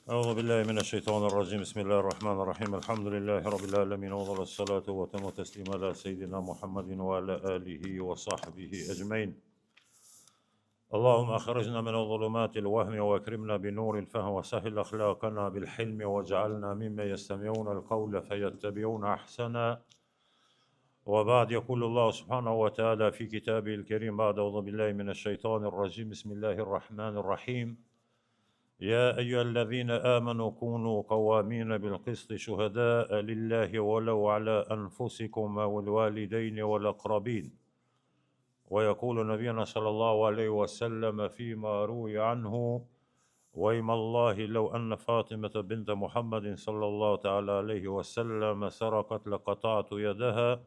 أعوذ بالله من الشيطان الرجيم بسم الله الرحمن الرحيم الحمد لله رب العالمين وأفضل الصلاة وأتم التسليم على سيدنا محمد وعلى آله وصحبه أجمعين اللهم أخرجنا من الظلمات الوهم وأكرمنا بنور الفهم وسهل أخلاقنا بالحلم واجعلنا ممن يستمعون القول فيتبعون أحسنا وبعد يقول الله سبحانه وتعالى في كتابه الكريم بعد أعوذ بالله من الشيطان الرجيم بسم الله الرحمن الرحيم يا أيها الذين آمنوا كونوا قوامين بالقسط شهداء لله ولو على أنفسكم والوالدين والأقربين ويقول نبينا صلى الله عليه وسلم فيما روي عنه وإيم الله لو أن فاطمة بنت محمد صلى الله تعالى عليه وسلم سرقت لقطعت يدها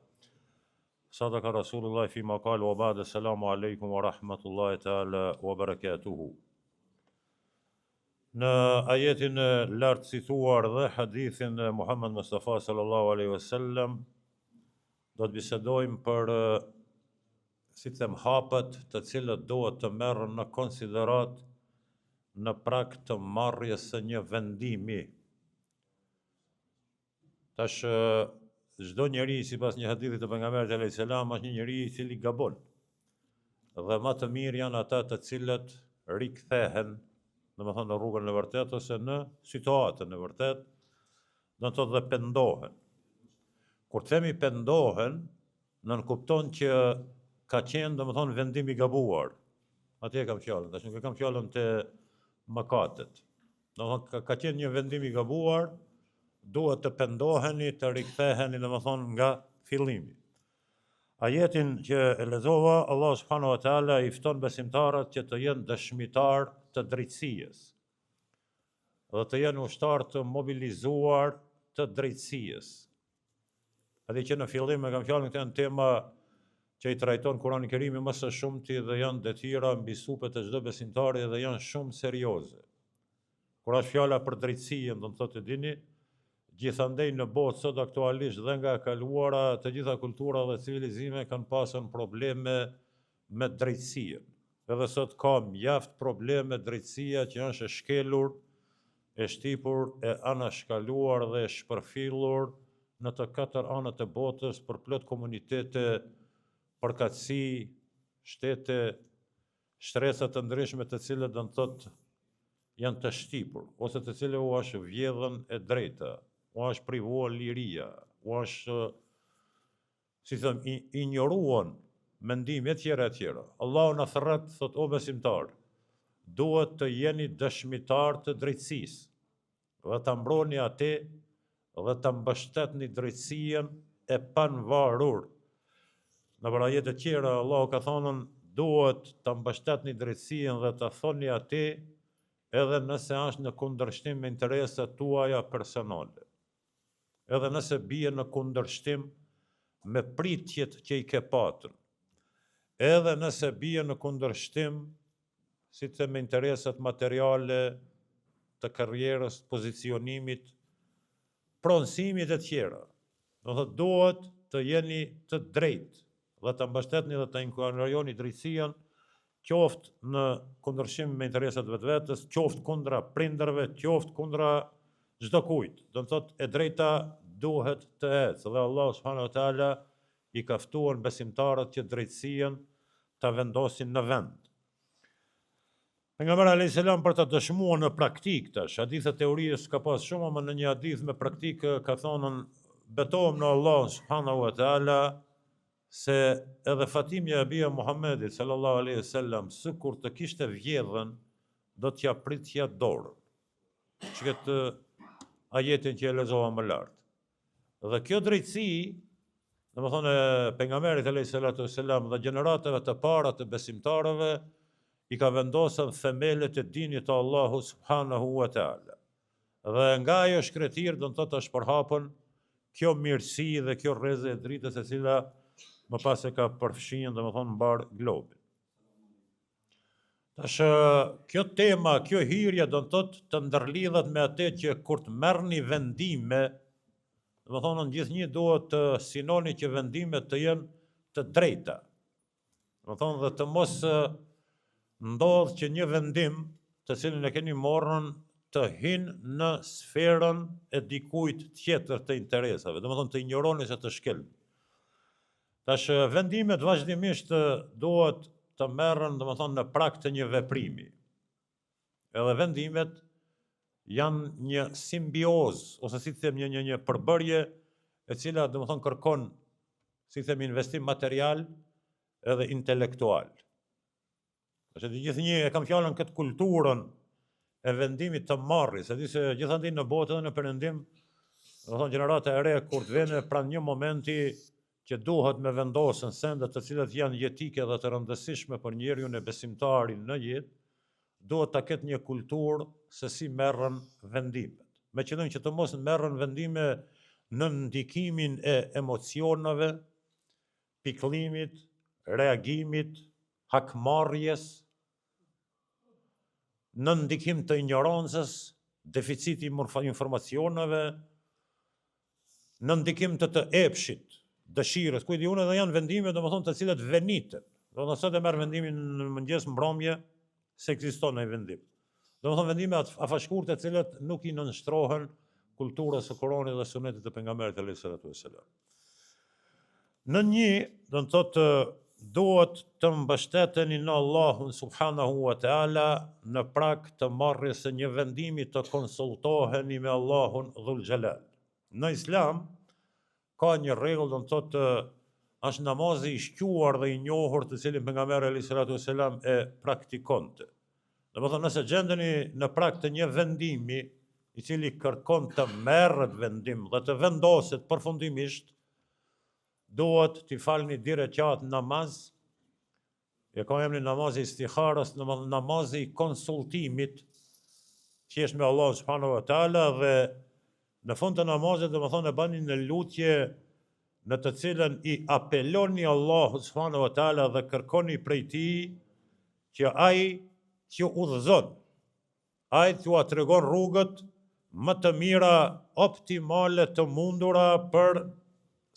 صدق رسول الله فيما قال وبعد السلام عليكم ورحمة الله تعالى وبركاته. Në ajetin e lartë cituar dhe hadithin e Muhammed Mustafa sallallahu alaihi wasallam do të bisedojmë për si them hapet të cilët duhet të merren në konsiderat në prag të marrjes së një vendimi. Tash çdo njeri sipas një hadithi të pejgamberit alayhis salam është një njeri I cili gabon. Dhe më të mirë janë ata të cilët rikthehen në rrugën e vërtet ose në situatën e vërtet, do të thotë dhe pendohen. Kur themi pendohen, nënkupton që ka qenë vendim I gabuar. Atje kam fjalën, tash nuk e kam fjalën te mëkatet. Ka qenë një vendim I gabuar, duhet të pendoheni, të riktheheni nga fillimi. Ajetin që e lexova, Allah subhanahu wa taala I fton besimtarët që të jenë dëshmitar të drejtësisë dhe të jenë ushtar të mobilizuar të drejtësisë. Edhe që në fillim e kam fjalën këtë janë tema që I trajton Kurani I Kerimi më së shumti dhe janë detyra mbi supet e çdo besimtari dhe janë shumë serioze. Kur është fjala për drejtësinë, do të thotë dini, gjithandej në botë sot aktualisht dhe nga e kaluara të gjitha kultura dhe civilizime kanë pasur probleme me drejtësinë. Edhe sot ka mjaft probleme drejtësia që është e shkelur, e shtipur, e anashkaluar dhe e shpërfillur në të katër anët e botës për plot komunitete, përkatësi, shtete, shtresa të ndryshme të cilët do të thotë janë të shtipur, ose të cilët u është vjedhën e drejta, u është privuar liria, u është, si them, injoruan mendime etj. Allahu na thret, thot o besimtar, duhet të jeni dëshmitar të drejtësisë dhe ta mbroni atë dhe ta mbështetni drejtësinë e panvarur. Në ajete të tjera Allahu ka thënë duhet ta mbështetni drejtësinë dhe ta thoni atë edhe nëse është në kundërshtim me interesat tuaja personale. Edhe nëse bie në kundërshtim me pritjet që I ke patën. Edhe nëse bie në kundërshtim si të me interesat materiale të karrierës, pozicionimit, pronësimit e tjera. Do thotë duhet të jeni të drejtë dhe të mbështetni dhe të inkurajoni drejtësinë, qoftë në kundërshtim me interesat vetvetes, qoftë kundra prindërve, qoftë kundra çdo kujt. Do të thotë e drejta duhet të ecë dhe Allah subhanahu wa taala I ka ftuar besimtarët që drejtësinë ta vendosin në vend. Pejgamberi alayhis salam për ta dëshmuar në praktik tash, hadithe teorisë ka pas shumë, më në një hadith me praktikë ka thonë betohem në Allah subhanahu wa taala se edhe Fatimja e bia Muhammedit sallallahu alaihi wasallam sikur të kishte vjedhën do t'ja pritja dorën. Që këtë ajetin që e lexova më lart. Dhe kjo drejtësi, domethënë pejgamberit alayhis salatu wasalam dhe gjeneratave të para të besimtarëve I ka vendosur themelet e dinit të Allahu subhanahu wa taala. Dhe nga ajo shkretir do të thotë është përhapur kjo mirësi dhe kjo rrezë e dritës e cila më pas e ka përfshin domethënë mbar globin. Tash kjo tema, kjo hyrje do të thotë të ndërlidhet me atë që kur të merrni vendime, domethënë gjithnjë duhet të sinoni që vendimet të jenë të drejta. Domethënë dhe të mos ndodh që një vendim të cilin e keni marrën të hynë në sferën e dikujt tjetër të interesave, domethënë të injoroni se të shkelni. Tash vendimet vazhdimisht duhet të merren domethënë në prag të një veprimi. Edhe vendimet janë një simbiozë ose si të them një përbërje e cila domethënë kërkon, si them, investim material edhe intelektual. Që të gjithë një e kam fjalën këtë kulturën e vendimit të marrjes, e di se gjithandaj në botë edhe në perëndim, domethënë gjenerata e re kur të vjen pranë një momenti që duhet me vendosën sende të cilat janë jetike dhe të rëndësishme për njeriun e besimtarin në jetë, duhet ta ketë një kulturë se si merren vendimet. Me qëllim që të mos merren vendime në ndikimin e emocioneve, pikëllimit, reagimit, hakmarrjes, në ndikim të ignorancës, deficiti informacioneve, në ndikim të epshit, dëshirës, kujt diun edhe janë vendime domethënë të cilat veniten. Do të thotë merr vendimin në mëngjes mbrëmje se ekziston ai vendim. Domethënë vendime afashkurtë të cilat nuk i nënshtrohen kulturës së Kuranit dhe Sunetit të pejgamberit alayhis salatu wassalam. Në një, do të thotë, duhet të mbështeteni në Allahun subhanahu wa taala në prag të marrjes së një vendimi të konsultoheni me Allahun dhul xhelal. Në Islam ka një rregull, do të thotë, është namazi i shquar dhe i njohur të cilin pejgamberi alayhis salatu wassalam e praktikonte. Domethënë nëse gjendeni në prag të një vendimi i cili kërkon të merret vendim dhe të vendoset përfundimisht, duhet t'i falni 2 rekat namaz, e ka emrin namazi istikharës, namazi i konsultimit, që është me Allah subhanahu wa taala, dhe në fund të namazit domethënë e bani në lutje në të cilën i apeloni Allahu subhanahu wa taala dhe kërkoni prej tij që ai t'ju udhëzon, ai t'ju tregon rrugët më të mira, optimale, të mundura për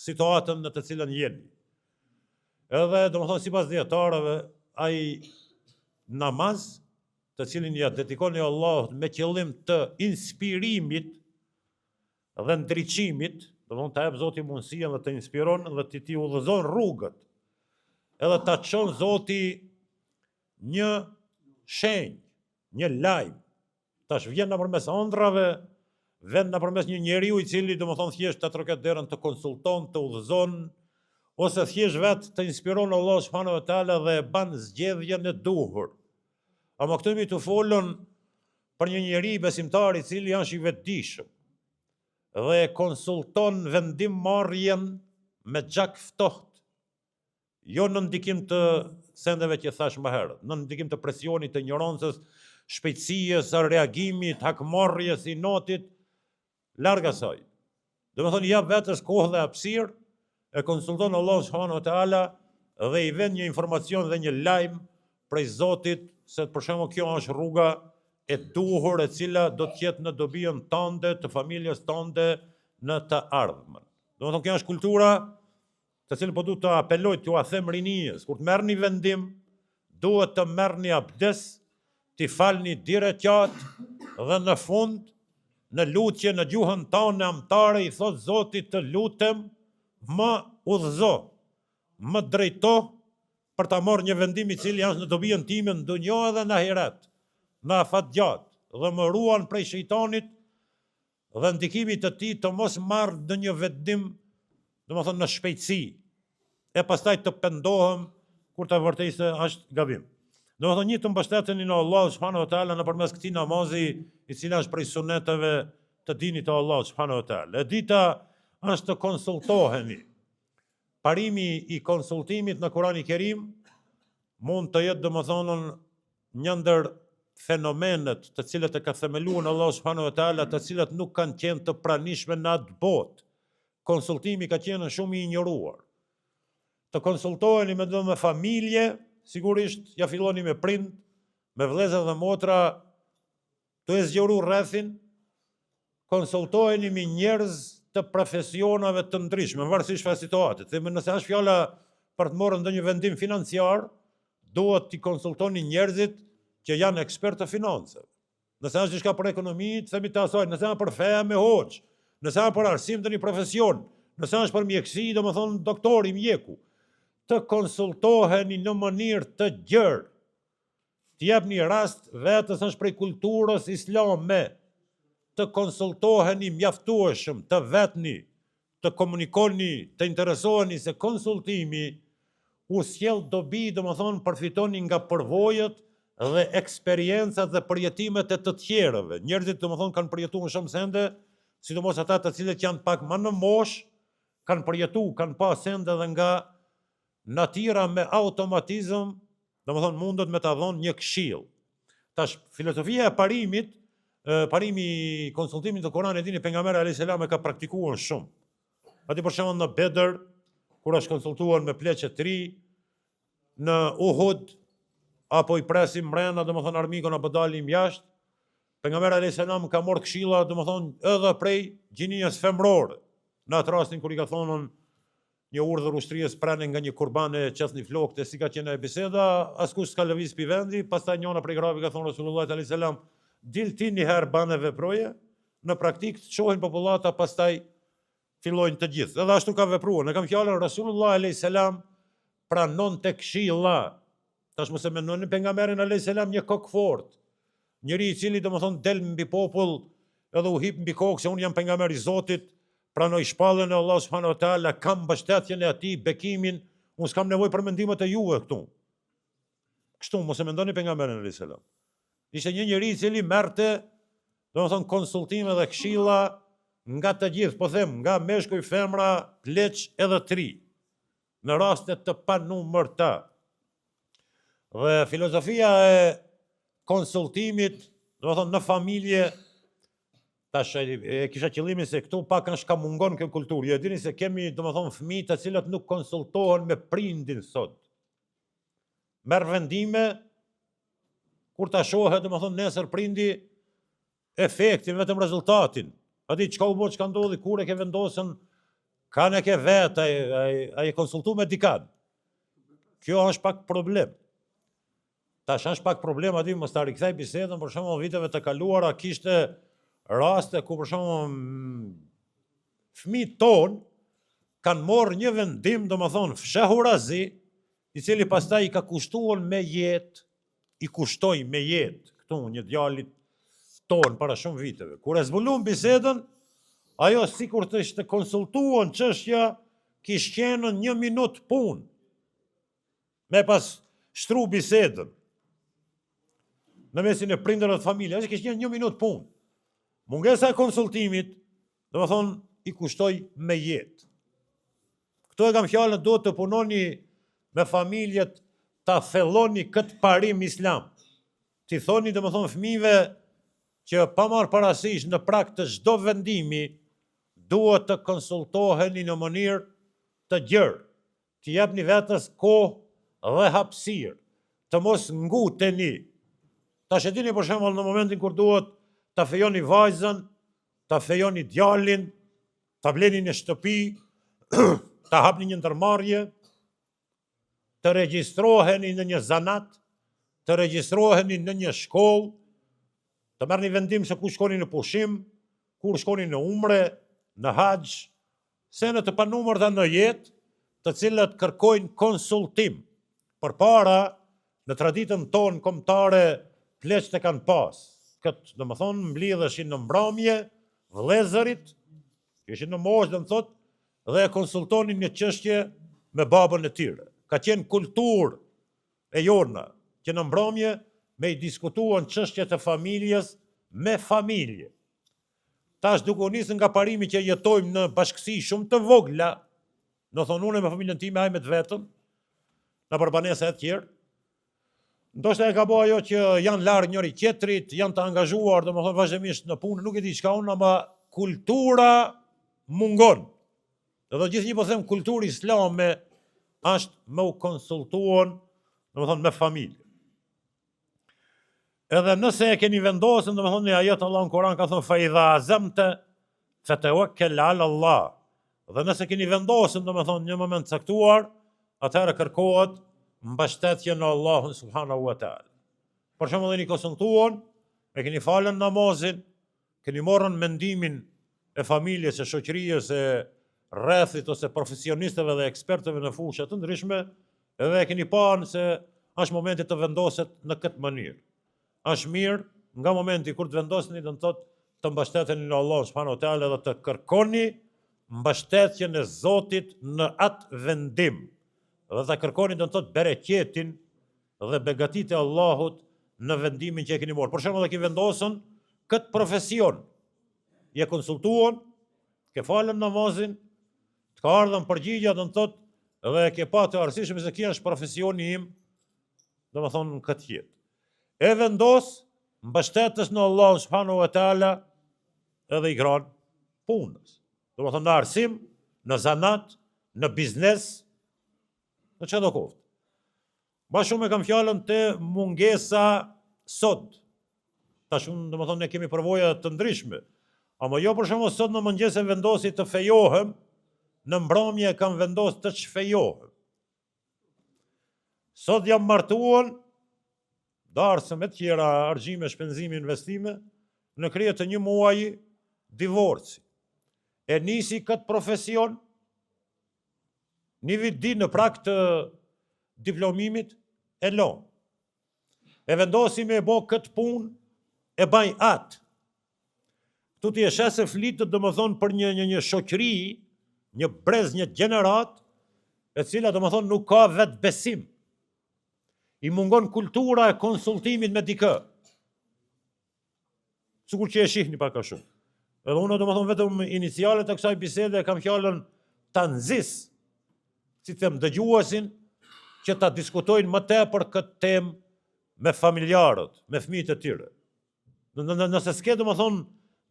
situatën në të cilën jeni. Edhe, domethënë, sipas dietarëve, ai namaz, të cilin ja dedikoni Allahut me qëllim të inspirimit dhe ndriçimit, domethënë ta jep Zoti mundësinë dhe të inspiron dhe t'i udhëzon rrugët. Edhe ta çon Zoti një shenjë, një lajm. Tash vjen nëpërmes ëndrave, vjen nëpërmes një njeriu i cili domethënë thjesht ta troket derën, të konsulton, të udhëzon, ose thjesht vetë të inspiron Allah subhanahu wa taala dhe e ban zgjedhjen e duhur. Ama këtu mi të folën për një njeri besimtar i cili është i vetëdijshëm dhe konsulton vendim marrjen me gjak ftohtë, jo në ndikim të sendeve që thash më herët, në ndikim të presionit, të ignorancës, shpejtësisë, reagimit, hakmarrjes, inotit, larg asaj. Domethënë jap vetes kohë dhe hapësirë, e konsulton Allah subhanahu wa taala dhe i vën një informacion dhe një lajm prej Zotit se për shembull kjo është rruga e duhur e cila do të jetë në dobijen tënde, të familjes tënde në të ardhmen. Domethënë kjo është kultura të cilën po du të apeloj, t'ju a them rinijës, kur të merrni vendim, duhet të merrni abdes, t'i falni 2 rekat dhe në fund, në lutje në gjuhën tonë amtare, i thot Zotit të lutem, më udhëzo, më drejto për ta marrë një vendim i cili është në dobijen time në dunjë edhe në ahiret, në afat gjatë, dhe më ruan prej shejtanit dhe ndikimit të tij të mos marr në një vendim, domethënë në shpejtësi, e pastaj të pendohem kur të vërtetë është gabim. Domethënë një të mbështeteni në Allah subhanahu wa taala nëpërmes këtij namazi, i cili është prej suneteve të dinit të Allah subhanahu wa taala. E dita është të konsultoheni. Parimi i konsultimit në Kur'anin e Kerim mund të jetë domethënë një ndër fenomenet të cilët e ka themeluar Allah subhanahu wa taala, të cilat nuk kanë qenë të pranishme në atë botë. Konsultimi ka qenë shumë i injoruar. Të konsultoheni me familje, sigurisht ja filloni me prind, me vëllezër dhe motra, të e zgjeru rrethin, konsultoheni me njerëz të profesionave të ndryshme, varësisht nga situatet. Dhe nëse është fjala për të marrë ndonjë vendim financiar, duhet t'i konsultoni njerëzit që janë ekspertë të financave. Nëse është diçka për ekonomi, themi të asaj, nëse është për fe me hoxh, nëse është për arsim të një profesion, nëse është për mjekësi, domethënë doktori, mjeku, të konsultoheni në mënyrë të gjerë, të jepni rast vetës është prej kulturës islame, të konsultoheni mjaftueshëm, të vetni, të komunikoni, të interesoheni se konsultimi u sjell dobi, domethënë përfitoni nga përvojët dhe eksperiencat dhe përjetimet e të tjerëve. Njerëzit domethënë kanë përjetuar shumë sende, sidomos ata të cilët janë pak më në moshë, kanë përjetuar, kanë pas sende dhe nga natyra me automatizëm, domethënë mundet me ta dhënë një këshill. Tash filozofia e parimit, parimi i konsultimit të Kuranit e dini pejgamberi alayhis salam e ka praktikuar shumë. Aty për shembull në Bedër, kur është konsultuar me pleqe të ri, në Uhud, apo i presim mrena, domethënë armikun apo dalim jashtë, pejgamberi alayhis salam ka marrë këshilla, domethënë edhe prej gjinies femrore. Në atë rastin kur i ka thonë një urdhër ushtrisë pranë nga një kurban e qesni flokët, si ka qenë e biseda, askush s'ka lëviz pi vendi, pastaj njëra prej grave ka thonë Resulullah alayhis salam, dil ti një herë banë veproje, në praktikë të shohin popullata, pastaj fillojnë të gjithë. Edhe ashtu ka vepruar. Në kam fjalën Resulullah alayhis salam pranon të këshilla. Tash mos e mendoni pejgamberin alayhis salam një kokë fort. Njëri i cili domethënë del mbi popull edhe u hip mbi kokë se unë jam pejgamberi i Zotit, pranoj shpallën e Allah subhanahu wa taala, kam mbështetjen e atij, bekimin, unë s'kam nevojë për mendimet e juve këtu. Kështu mos e mendoni pejgamberin alayhis salam. Ishte një njeri i cili merrte domethënë konsultime dhe këshilla nga të gjithë, po them, nga meshkuj, femra, pleq edhe tri, në raste të panumërta. Dhe filozofia e konsultimit, domethënë në familje, tash e kisha qëllimin se këtu pak është ka mungon kjo kulturë. Ju e dini se kemi domethënë fëmijë të cilët nuk konsultohen me prindin sot. Merr vendime kur ta shohet domethënë nesër prindi efektin, vetëm rezultatin. A di çka u bë, çka ndodhi, kur e ke vendosën, kanë e ke vetë, ai e konsultu me dikan. Kjo është pak problem. Tash është pak problem, aty mos ta rikthej bisedën, për shembull viteve të kaluara kishte raste ku për shembull fëmijët ton kanë marrë një vendim, domethënë fshehurazi, i cili pastaj i ka kushtuar me jetë, i kushtoi me jetë këtu një djalit ton para shumë viteve. Kur e zbulon bisedën, ajo sikur të ishte konsultuar çështja, kishte qenë 1 minutë punë. Me pas shtru bisedën në mesin e prindërve të familjes, kishte qenë 1 minutë punë. Mungesa e konsultimit, domethënë i kushtoi me jetë. Këto e kam fjalën, do të punoni me familjet, ta thelloni këtë parim islam. Ti thoni domethënë fëmijëve që pa marrë parasysh në prag të çdo vendimi, duhet të konsultoheni në mënyrë të gjerë, të jepni vetes kohë dhe hapësirë, të mos nguteni. Tash e dini për shembull në momentin kur duhet ta fejoni vajzën, ta fejoni djalin, ta bleni në shtëpi, ta hapni një ndërmarrje, të regjistroheni në një zanat, të regjistroheni në një shkollë, të merrni vendim se ku shkoni në pushim, kur shkoni në umre, në haxh, sene të panumërta në jetë, të cilat kërkojnë konsultim. Përpara, në traditën tonë kombëtare, pleqët e kanë pas. Këtë, domethënë, mblidheshin në mbrëmje, vëllezërit, ishin në moshë, do të thotë, dhe e konsultonin një çështje me babën e tyre. Ka qenë kulturë e jona, që në mbrëmje me i diskutuan çështjet e familjes me familje. Tash duke u nisë nga parimi që jetojmë në bashkësi shumë të vogla, në thonë unë me familjen time, ai me të vetëm, në përbanesa e tjerë, ndoshta e ka bëu ajo që janë larg njëri tjetrit, janë të angazhuar, domethënë vazhdimisht në punë, nuk e di çka unë, ama kultura mungon. Edhe gjithnjë po them kultura islame është me u konsultuar, domethënë me familje. Edhe nëse e keni vendosën, domethënë në ajet Allah në Kur'an ka thënë fa idha azamta fatawakkal ala Allah. Dhe nëse keni vendosën, domethënë në një moment caktuar, atëherë kërkohet mbështetje në Allahun subhanahu wa taala. Për shembull, jeni konsultuar e keni falën namazin, keni morën mendimin e familjes, e shoqërisë, e rrethit ose profesionistëve dhe ekspertëve në fusha të ndryshme, edhe e keni parë se është momenti të vendoset në këtë mënyrë. Është mirë nga momenti kur të vendosni, do të thotë të mbështeteni në Allah subhanahu wa taala dhe të kërkoni mbështetjen e Zotit në atë vendim. Dhe të kërkoni do të thotë bereqetin dhe begatit e Allahut në vendimin që e keni marrë. Për shembull, e keni vendosën këtë profesion, je konsultuan, ke falën namazin, të ka ardhën përgjigja, do të thotë, dhe ke pa të arsyeshëm se kjo është profesioni im, domethënë në këtë jetë. E vendos mbështetës në Allah subhanahu wa taala edhe i gran punës. Domethënë në arsim, në zanat, në biznes, në çdo kohë. Ma shumë e kam fjalën të mungesa sot. Tash domethënë ne kemi përvoja të ndryshme. Ama jo për shembull sot në mëngjes e vendosi të fejohem, në mbrëmje kam vendosur të çfejohem. Sot jam martuar, darsë me tjera argjime, shpenzime, investime, në krye të një muaji divorci. E nisi këtë profesion, një vit di në prag të diplomimit, e lo. E vendosi me bo këtë punë, e baj atë. Tu ti e shese flitët dhe më thonë për një shoqëri, një brez, një gjenerat, e cila dhe më thonë nuk ka vetë besim. I mungon kultura e konsultimit me dikë. Sikur që e shihni pak a shumë. Edhe unë dhe më thonë vetëm inicialet e kësaj bisede kam fjallën të nëzis, si them dëgjuesin, që ta diskutojnë më tepër këtë temë me familjarët, me fëmijët e tyre. Nëse s'ke dhe më thonë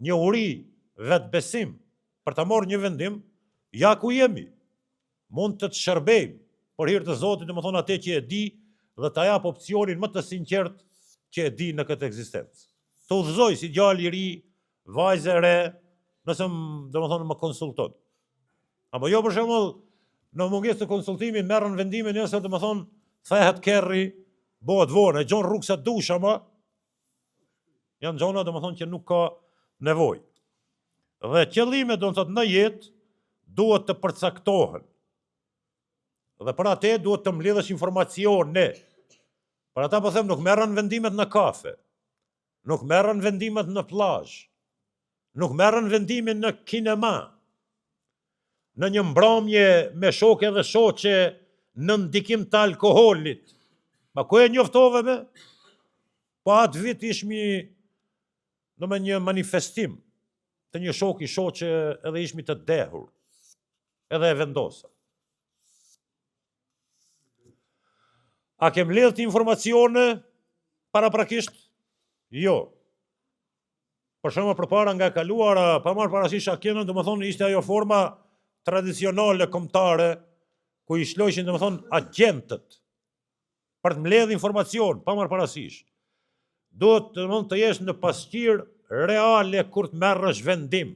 një uri vetë besim për të marrë një vendim, ja ku jemi. Mund të të shërbejmë për hir të Zotit, dhe më thonë atë që e di dhe të jap opcionin më të sinqert që e di në këtë ekzistencë. Të udhëzoj si djalë i ri, vajzë e re, nëse dhe më thonë më konsulton. Apo jo për shembull në mungesë të konsultimit merren vendime nëse dhe më thonë thehet kerri, bëhet vonë, e gjon rrugë sa dush, ama janë gjona dhe më thonë që nuk ka nevojë. Dhe qëllime do të thotë në jetë duhet të përcaktohen. Dhe për atë duhet të mbledhësh informacione. Për ata po them nuk merren vendimet në kafe, nuk merren vendimet në plazh, nuk merren vendimin në kinema, në një mbrëmje me shokë dhe shoqe në ndikim të alkoolit. Ma ku e njoftove me? Po atë vit ishmi në me një manifestim të një shoki shoqe edhe ishmi të dehur, edhe e vendosa. A kem mbledh informacione paraprakisht? Jo. Për shembull përpara nga e kaluara, pa marrë parasysh a kenën, domethënë ishte ajo forma tradicionale kombëtare ku i shlojshin domethënë agjentët për të mbledh informacion, pa marrë parasysh. Duhet domethënë të jesh në pasqyrë reale kur të merresh vendim.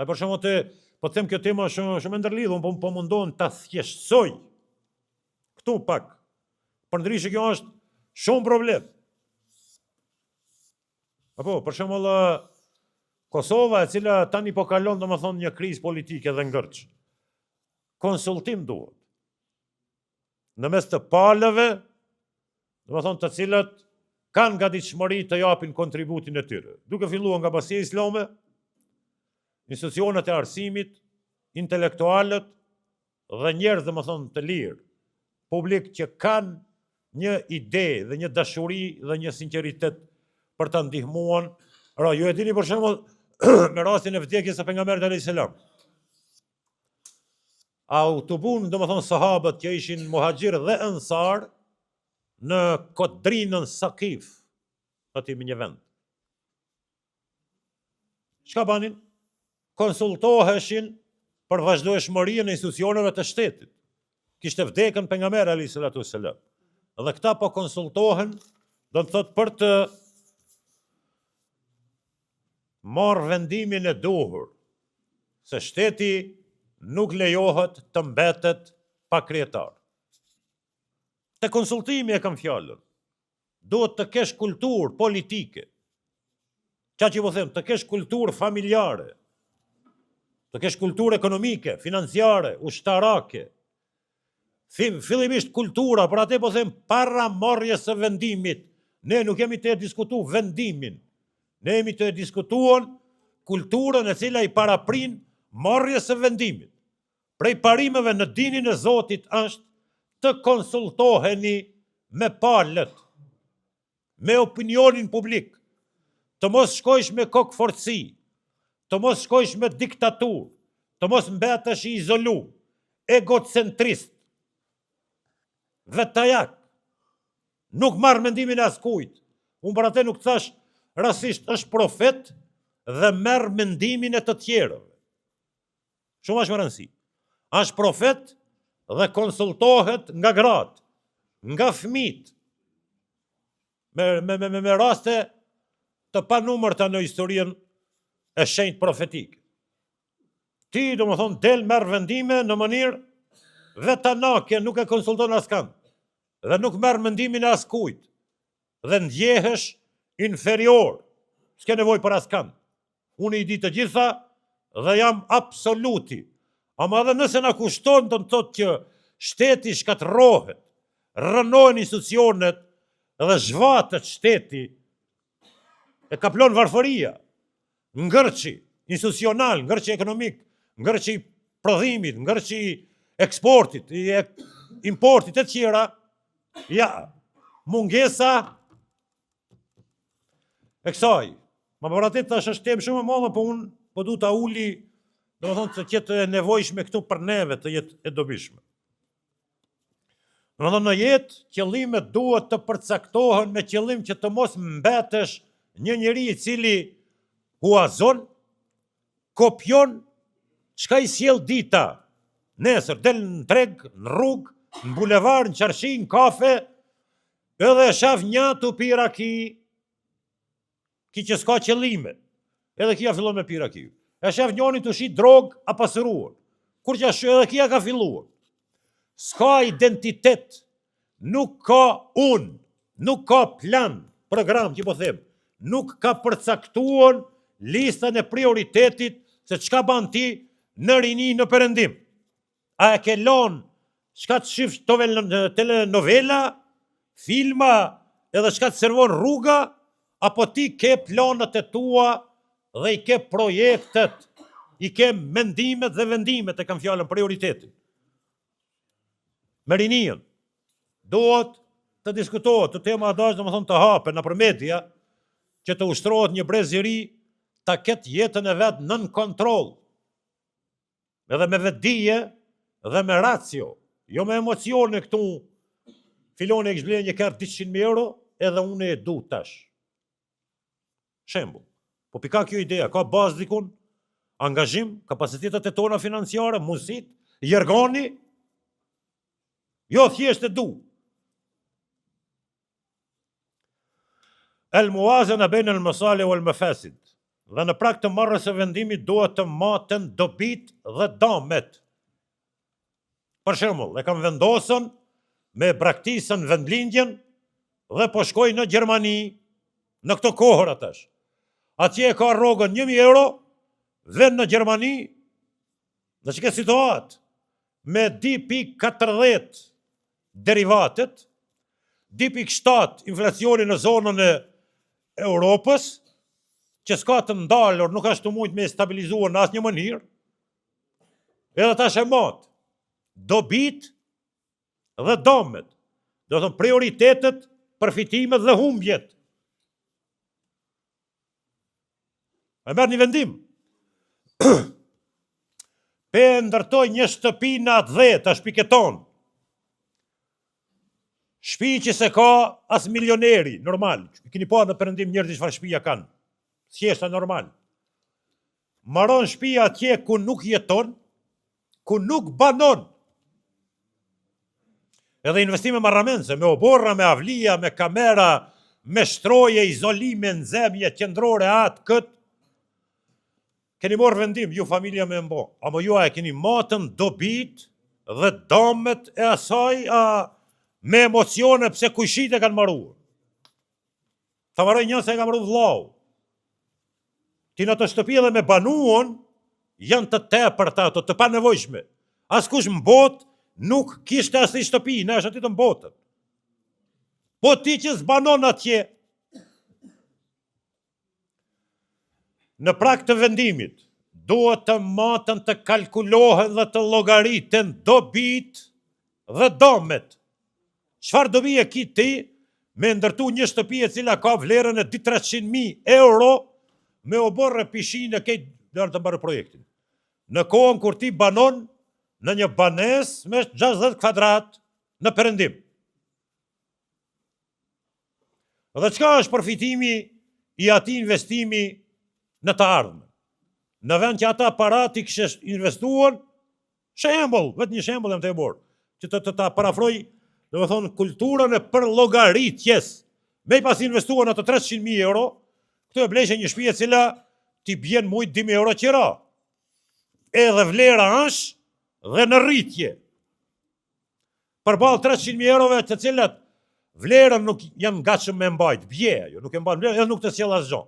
Ai për shembull po them kjo tema shumë ndërlidhur, po mundon ta thjeshtësoj këtu pak. Përndryshe kjo është shumë problem. Apo, për shembull Kosova, e cila tani po kalon domethënë një krizë politike dhe ngërç. Konsultim duhet. Në mes të palëve, domethënë të cilat kanë gatishmëri të japin kontributin e tyre. Duke filluar nga Basia Islame, institucionet e arsimit, intelektualët dhe njerëz domethënë të lirë, publik që kanë një ide dhe një dashuri dhe një sinqeritet për të ndihmuar. Ra, ju e dini për shembull me rastin e vdekjes së pejgamberit alayhis salam. Autobun, domethënë sahabët që ishin muhaxhir dhe ansar në kodrinën Sakif, aty në një vend. Çka banin? Konsultoheshin për vazhdueshmërinë e institucioneve të shtetit. Kishte vdekën pejgamberi alayhis salam. Dhe këta po konsultohen, do të thotë për të marrë vendimin e duhur, se shteti nuk lejohet të mbetet pa kryetar. Te konsultimi e kam fjalën. duhet të kesh kulturë politike. Qa që po them, të kesh kulturë familjare, të kesh kulturë ekonomike, financiare, ushtarake. Fillimisht kultura, për atë po them, para marrjes së vendimit. Ne nuk jemi të diskutu vendimin. Ne jemi të diskutuar kulturën e cila i paraprin marrjes së vendimit. Prej parimeve në dinin e Zotit është të konsultoheni me palët, me opinionin publik, të mos shkojsh me kokë forci, të mos shkojsh me diktatur, të mos mbetesh i izolu, egocentrist, vetajak, nuk marrë mendimin e askujt. Unë për atë nuk thash rasisht është profet dhe merr mendimin e të tjerëve. Shumë është më rëndësi. Është profet dhe konsultohet nga gratë, nga fëmijët, me raste të panumërta në historinë e shenjtë profetike. Ti, do më thonë, del merr vendime në mënyrë vetanake, nuk e konsulton askand, dhe nuk merr mendimin e askujt, dhe ndjehesh inferior, s'ke nevoj për askand. Unë i di të gjitha dhe jam absoluti. Ama edhe nëse na kushton të thotë që shteti shkatërrohet, rënohen institucionet dhe zhvatet shteti, e kaplon varfëria, ngërçi institucional, ngërçi ekonomik, ngërçi prodhimit, ngërçi eksportit, importit e tjera, ja, mungesa e kësaj. Ma për atë tash është temë shumë e madhe, po unë po du ta uli, do të thonë të jetë e nevojshme këtu për neve të jetë e dobishme. Do të thonë në jetë qëllimet duhet të përcaktohen me qëllim që të mos mbetesh një njeri i cili huazon, kopjon, çka i sjell dita. Nesër del në treg, në rrugë, në bulevard, në qarshi, në kafe, edhe e shaf një të pi raki, ki që s'ka qëllime, edhe kia fillon me pi raki. E shef njoni të shi drogë a pasuruar, kur që edhe kia ka filluar. S'ka identitet, nuk ka unë, nuk ka plan, program që po them, nuk ka përcaktuar listën e prioritetit se çka ban ti në rini në perëndim. A e ke lon çka të shifsh telenovela, filma, edhe çka të servon rruga, apo ti ke planët e tua dhe i ke projektet, i ke mendimet dhe vendimet e kam fjallën prioritetin. Me rinien, duhet të diskutohet, të tema adash dhe më thonë të hape në për media, që të ushtrohet një brez i ri, ta ketë jetën e vetë nën kontrol, edhe me vetdije dhe me racio, jo me emocione këtu, filoni e këshblen një kërë 200.000 euro, edhe unë e du tash. Shembull. Po pika kjo ideja, ka bazë dikun, angazhim, kapacitetet e tona financiare, mundësit, jergani, jo thjesht e du. El muazena bejnë el mësale o el mëfasid, dhe në prak të marrës e vendimit duhet të maten dobit dhe damet. Për shembull, e kam vendosën me braktisën vendlindjen dhe po shkoj në Gjermani, në këto kohër atash. Atje e ka rrogën 1.000 euro, vend në Gjermani, dhe që ke situatë, me 2.40 derivatet, 2.7 inflacioni në zonën e Europës, që s'ka të ndalur, nuk ashtu mujt me stabilizuar në asë një mënirë, edhe ta shemat, dobit dhe domet, do të thënë prioritetet, përfitimet dhe humbjet. E merë një vendim. Pe ndërtoj një shtëpi në atë 10, a shpiketon. Shpi që se ka as milioneri, normal. Kini pa në përëndim njërë që farë shpia kanë. Thjeshta normal. Maron shpia atje ku nuk jeton, ku nuk banon. Edhe investime marramense, me oborra, me avlia, me kamera, me shtroje, izolime, nxemje, qendrore, atë, këtë. Keni morë vendim, ju familja me mbo. Amo ju e keni matën dobit dhe damet e asaj me emocione pse kujshit e kanë maruar. Tha marrë një se ka marrë vllau. Ti në të shtëpi edhe me banuon, janë të tepërta ato, të panevojshme. Askush në botë nuk kishte as një shtëpi, në është aty të mbotën. Po ti që zbanon atje, në prak të vendimit, duhet të matën të kalkulohen dhe të llogariten dobit dhe domet. Çfarë dobi e ki ti me ndërtu një shtëpi e cila ka vlerën e 200-300.000 euro me o borë pishinë e kejtë dërë të mbarë projektin. Në kohën kur ti banon në një banes me 60 kvadrat në perëndim. Dhe çka është përfitimi i atij investimi në të ardhmen? Në vend që ata parat i kështë investuar, shembull, vetë një shembull jam të e borë, që të ta parafroj, dhe me thonë, kulturën e përllogaritjes, me i pas investuar në të 300.000 euro, këtu e bleshe një shtëpi e cila ti bjen mujt 2.000 euro qira. Edhe vlera është dhe në rritje. Përballë 300.000 eurove të cilat vlerën nuk janë gatshëm me mbajt, bje ajo, nuk e mban vlerën, edhe nuk të sjell asgjë.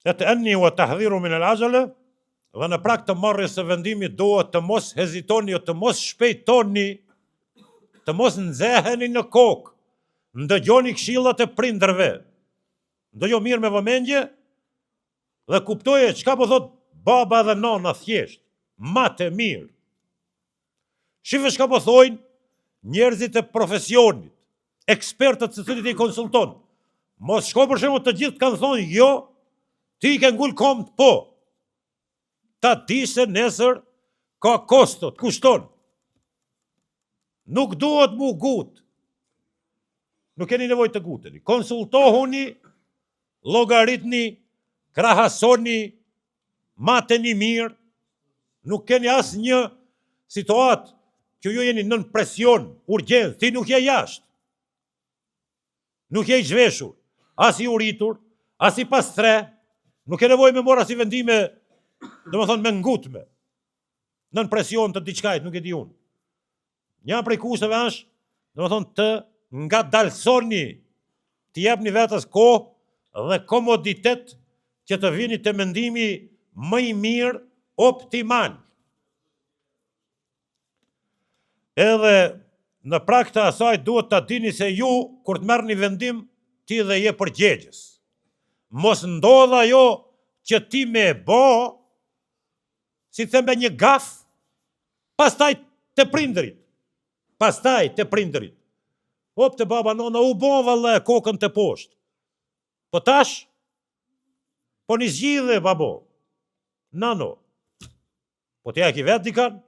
E të enni u të tahdhiru min al-ajale, dhe në prak të marrjes së vendimit duhet të mos hezitoni o të mos shpejtoni, të mos nxeheni në kokë, ndëgjoni këshillat e prindërve, ndëgjo mirë me vëmendje dhe kuptoje çka po thot baba dhe nona thjesht, matë mirë. Shife çka po thojnë njerëzit e profesionit, ekspertët se cilit i konsulton. Mos shko për shembull të gjithë kanë thonë jo, ti ke ngul komt po. Ta di se nesër ka kostot, kushton. Nuk duhet mu gut. Nuk keni nevojë të guteni. Konsultohuni, llogaritni, krahasoni, mateni mirë. Nuk keni as një situatë që ju jeni nën presion, urgjencë, ti nuk je jashtë. Nuk je i zhveshur, as i uritur, as i pastre, nuk ke nevojë me marrë as i vendime, domethënë me ngutme. Nën presion të diçkajt, nuk e di unë. Një prej kushteve është, domethënë të ngadalsoni, të jepni vetes kohë dhe komoditet që të vini te mendimi më i mirë, optimal. Edhe në prak të asaj duhet ta dini se ju, kur të merrni vendim, ti dhe je përgjegjës. Mos ndodh ajo që ti me e bo, si thembe një gaf, pastaj të prindërit. Pastaj të prindërit. Op të baba nona u bon valle kokën të poshtë. Po tash, po një zgjidhe babo. Nano. Po t'ja e ki vetë dikan?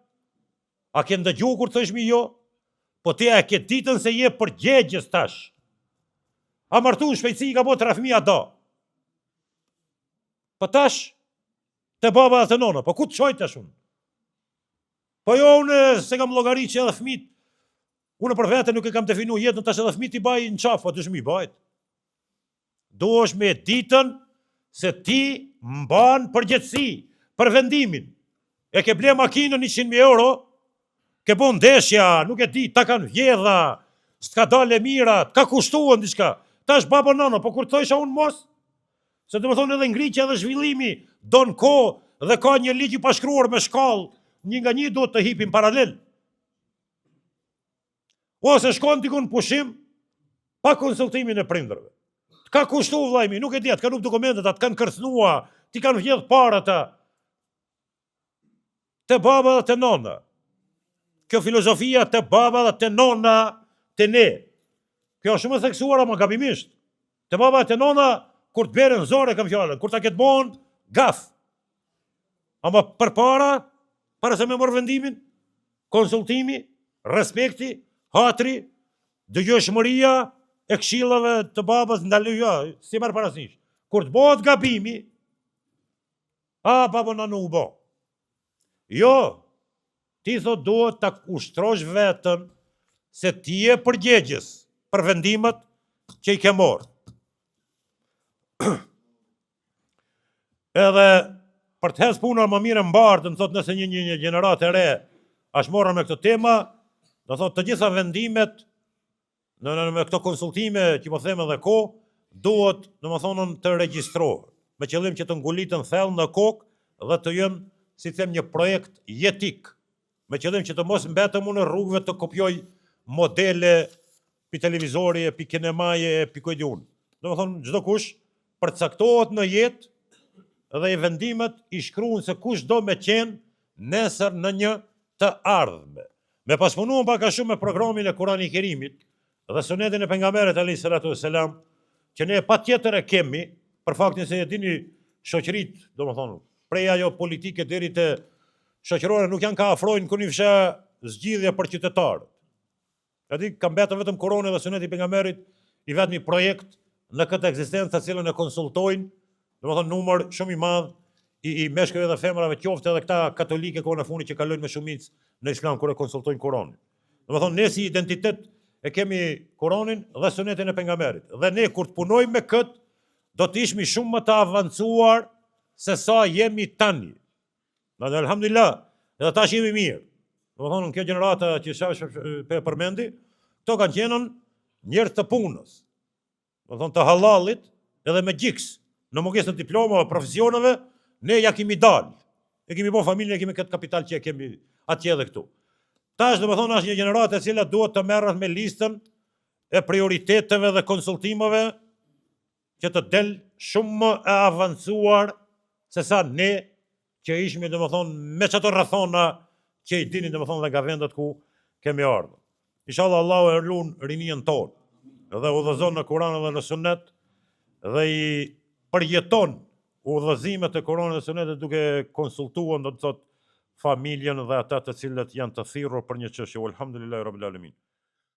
A ke ndëgju kur thëshmi jo? Po t'ja e ke ditën se je përgjegjës tash. A martu në shpejtësi ka bo të rafëmija da. Po tash, të baba dhe të nona, po ku të qojtë tash unë? Po jo unë se kam llogarit që edhe fëmit, unë për vete nuk e kam definu jetën, tash edhe fëmit i baj në qafë, po të shmi bajt. Do është me ditën se ti mban përgjegjësi për vendimin. E ke ble makinën 100.000 euro, ke bo ndeshja, nuk e di, ta kanë vjedha, s'ka dale mira, ka kushtuan diçka. Tash baba nana, po kur thojsha unë mos, se të më thonë edhe ngriqja dhe zhvillimi, do në kohë dhe ka një ligj i pashkruar me shkallë, një nga një do të hipin paralel. Ose shkon dikun pushim, pa konsultimin e prindërve. Ka kushtu vllajmi, nuk e di, atë kanë dokumentet, atë kanë kërcnua, ti kanë vjedh parata. Te baba dhe te nona. Kjo filozofia te baba dhe te nona, te ne. Kjo është shumë e theksuar ama gabimisht. Te baba dhe te nona, kur të beren zore kam fjallën, kur ta ketë bon, gaf. Ama para se me mërë vendimin, konsultimi, respekti, hatri, dëgjëshmëria e këshillave të babas ndaluja, si marë parasysh. Kur të bëhet gabimi, baba na nuk bo. Jo, ti thot duhet ta ushtrosh vetën se ti je përgjegjës për vendimet që i ke morë. Edhe për të hes puna më mirë mbartë, në thot nëse një gjenerat e re Është morën me këtë tema, do thotë të gjitha vendimet me këto konsultime që po them edhe ko, duhet, domethënë, të regjistrohen, me qëllim që të ngulitën thellë në kokë dhe të jenë, si them, një projekt jetik, me qëllim që të mos mbetëm unë në rrugëve të kopjoj modele pi televizori, pi kinemaje, pi kujdi unë. Domethënë, çdo kush përcaktohet në jetë dhe i vendimet i shkruan se kush do me qenë nesër në një të ardhme. Me paspunuar pak a shumë me programin e Kurani Kerimit dhe sunetin e pejgamberit alayhis salatu wassalam, që ne patjetër e kemi, për faktin se e dini shoqëritë, domethënë, prej ajo politike deri te shoqërore nuk janë ka afrojnë kur një fsha zgjidhje për qytetarët. Aty ka mbetur vetëm Kurani dhe suneti i pejgamberit, i vetmi projekt në këtë ekzistencë të cilën e konsultojnë, domethënë numër shumë i madh i meshkujve dhe femrave, qoftë edhe këta katolike kohën e fundit që kalojnë me shumicë në islam kur e konsultojnë Kur'anin. Domethënë ne si identitet e kemi Kur'anin dhe sunetin e pejgamberit. Dhe ne kur të punojmë me kët, do të ishmi shumë më të avancuar se sa jemi tani. Dhe alhamdulillah, edhe tash jemi mirë. Domethënë kjo gjenerata që shash përmendi, këto kanë qenë njerëz të punës. Domethënë të hallallit edhe me gjiks, në mungesën e diplomave, profesioneve, ne ja kemi dalë. E kemi bo familjen, e kemi këtë kapital që e kemi atje edhe këtu. Tash domethënë është një gjeneratë e cila duhet të merret me listën e prioriteteve dhe konsultimeve që të del shumë më e avancuar se sa ne që ishmi domethënë me çato rrethona që i dini domethënë dhe nga vendet ku kemi ardhur. Inshallah Allahu e lun rinien tonë dhe udhëzon në Kur'an dhe në Sunet dhe i përjeton udhëzimet e Kur'anit dhe Sunetit duke konsultuar, do të thotë, familjen dhe ata të cilët janë të thirrur për një çështje. Alhamdulillahi rabbil alamin.